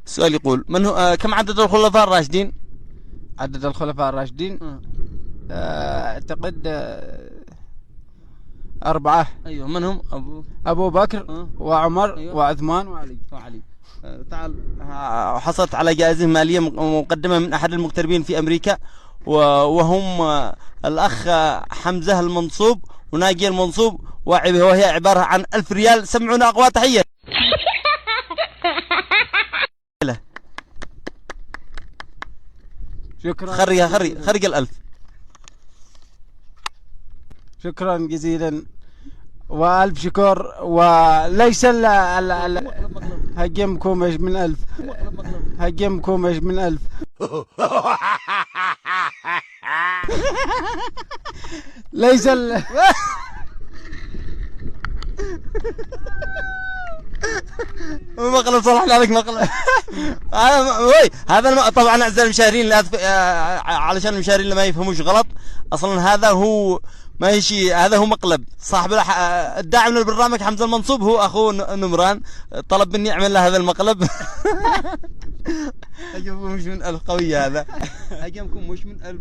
السؤال يقول من هو كم عدد الخلفاء الراشدين؟ عدد الخلفاء الراشدين أعتقد 4. أيوه، من هم؟ أبو بكر وعمر وعثمان وعلي. تعال، حصلت على جائزة مالية مقدمة من أحد المغتربين في أمريكا، وهم الأخ حمزة المنصوب وناجي المنصوب، وهي عبارة عن 1000 ريال. سمعونا أقوى تحية. شكرا. خرج 1000. شكرا جزيلا وألف شكر. وليس هجم كومش من 1000. هجم كومش من 1000. ليس مقلب صلحنا لك مقلب. هذا طبعا اعزائي المشاهدين، علشان المشاهدين اللي ما يفهموش غلط، اصلا هذا هو ما يشي، هذا هو مقلب. صاحب الداعم من البرنامج حمزة المنصوب هو اخوه نمران، طلب مني اعمل له هذا المقلب. اجيبكم مش من 1000 قوية هذا. اجيبكم مش من 1000.